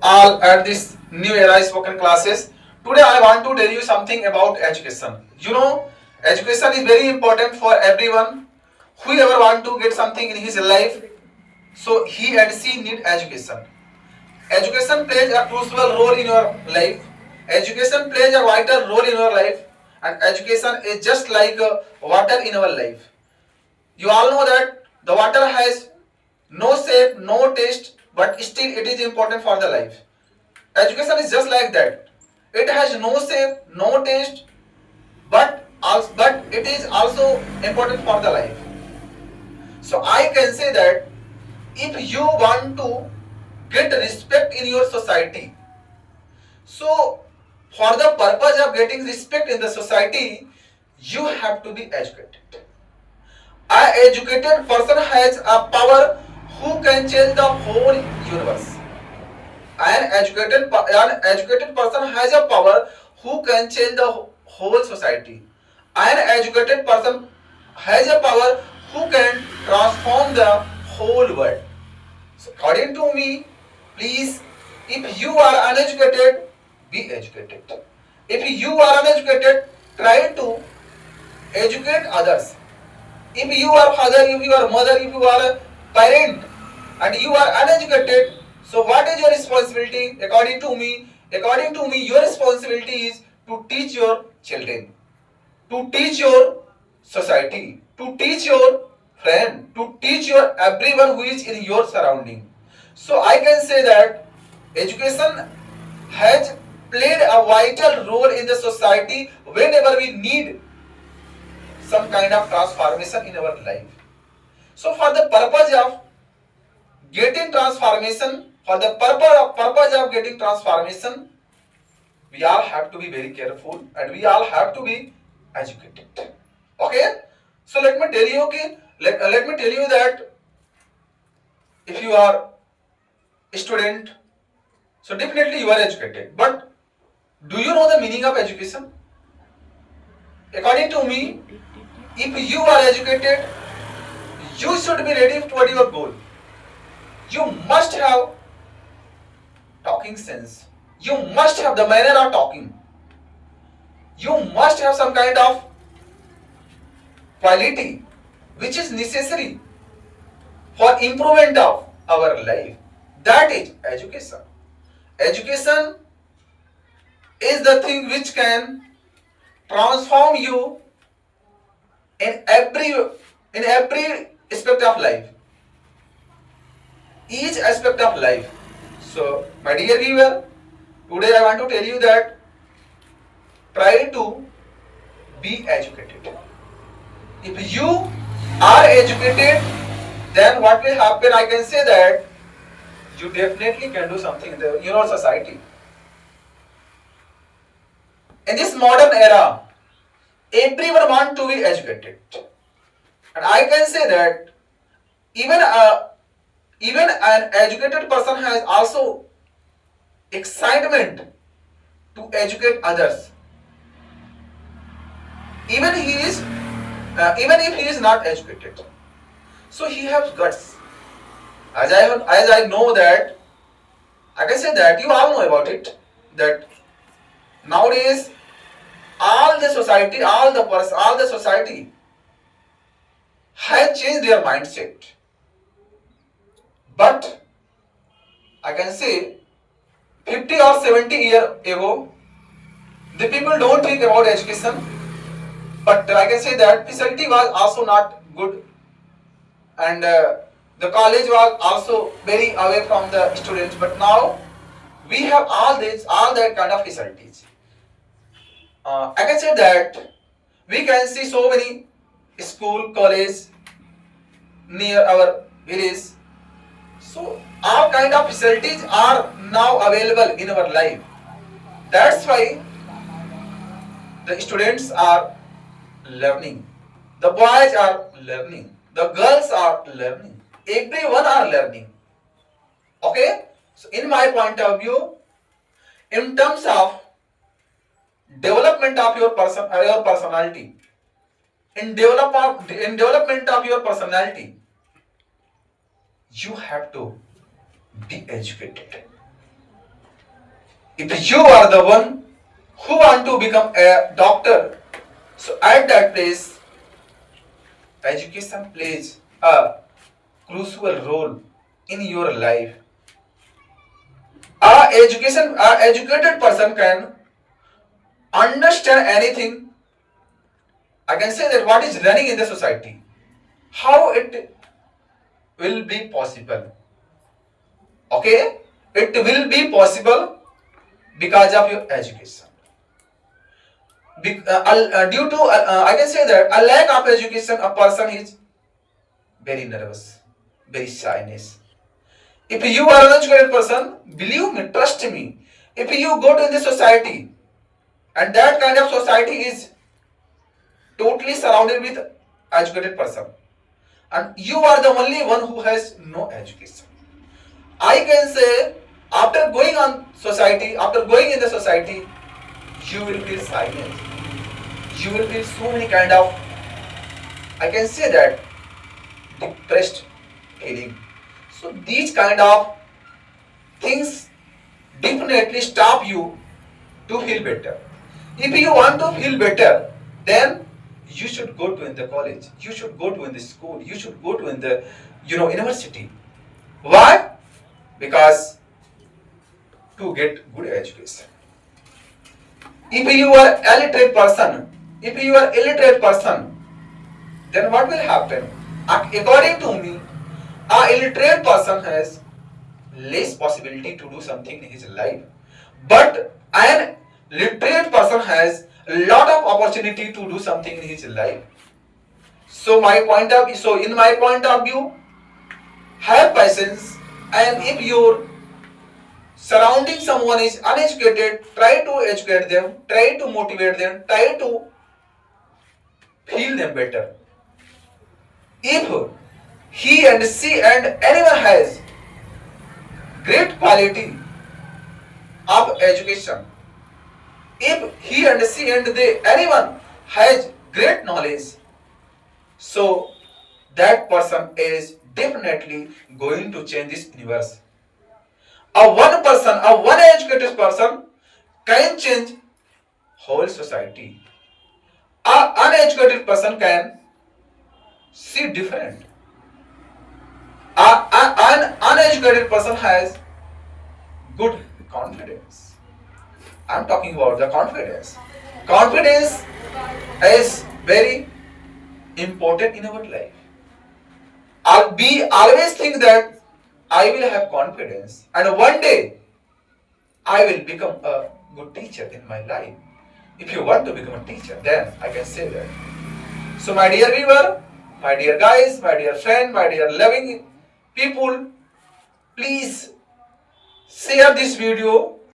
all at this new era spoken classes. Today I want to tell you something about education. You know, education is very important for everyone. Whoever want to get something in his life, so he and she need education. Education plays a crucial role in your life. Education plays a vital role in your life, and education is just like water in our life. You all know that the water has no shape, no taste, but still it is important for the life. Education is just like that. It has no shape, no taste, but it is also important for the life. So I can say that if you want to get respect in your society, so for the purpose of getting respect in the society, you have to be educated. An educated person has a power who can change the whole universe. An educated person has a power who can change the whole society. An educated person has a power who can transform the whole world. So according to me, please, if you are uneducated, be educated. If you are uneducated, try to educate others. If you are father, if you are mother, if you are a parent and you are uneducated, so what is your responsibility? According to me, your responsibility is to teach your children, to teach your society, to teach your friend, to teach your everyone who is in your surrounding. So I can say that education has played a vital role in the society whenever we need some kind of transformation in our life. So for the purpose of getting transformation, for the purpose of getting transformation, we all have to be very careful and we all have to be educated. Okay? So let me tell you, let me tell you that if you are a student, so definitely you are educated. But do you know the meaning of education? According to me, if you are educated, you should be ready toward your goal. You must have talking sense. You must have the manner of talking. You must have some kind of quality which is necessary for improvement of our life. That is education. Education is the thing which can transform you in every aspect of life. Each aspect of life. So, my dear viewer, today I want to tell you that try to be educated. If you are educated, then what will happen? I can say that you definitely can do something in your society. In this modern era, everyone wants to be educated, and I can say that even even an educated person has also excitement to educate others. Even he is even if he is not educated, so he has guts. As I know that I can say that you all know about it, that nowadays all the society has changed their mindset. But I can say 50 or 70 years ago, the people don't think about education. But I can say that facility was also not good, and the college was also very away from the students. But now we have all that kind of facilities. I can say that we can see so many school, college near our village. So all kind of facilities are now available in our life. That's why the students are learning. The boys are learning. The girls are learning. Everyone are learning. Okay? So in my point of view, in terms of development of your personality, in development of your personality, you have to be educated. If you are the one who want to become a doctor, so at that place, education plays a crucial role in your life. A educated person can understand anything. I can say that what is running in the society, how it will be possible. Okay, it will be possible because of your education. Due to I can say that a lack of education, a person is very nervous, very shyness. If you are an educated person, believe me, trust me. If you go to the society and that kind of society is totally surrounded with educated person, and you are the only one who has no education, I can say after going on society, after going in the society, you will feel silent. You will feel so many kind of, I can say that, depressed feeling. So these kind of things definitely stop you to feel better. If you want to feel better, then you should go to in the college. You should go to in the school. You should go to in the university. Why? Because to get good education. If you are illiterate person, then what will happen? According to me, a illiterate person has less possibility to do something in his life, but an literate person has a lot of opportunity to do something in his life. So in my point of view, have patience, and if your surrounding someone is uneducated, try to educate them, try to motivate them, try to feel them better. If he and she and anyone has great quality of education, if he and she and they anyone has great knowledge, so that person is definitely going to change this universe. A one educated person can change whole society. A uneducated person can see different. An uneducated person has good confidence. I'm talking about the confidence. Confidence is very important in our life. We always think that I will have confidence and one day I will become a good teacher in my life. If you want to become a teacher, then I can say that. So my dear viewer, my dear guys, my dear friend, my dear loving people, please share this video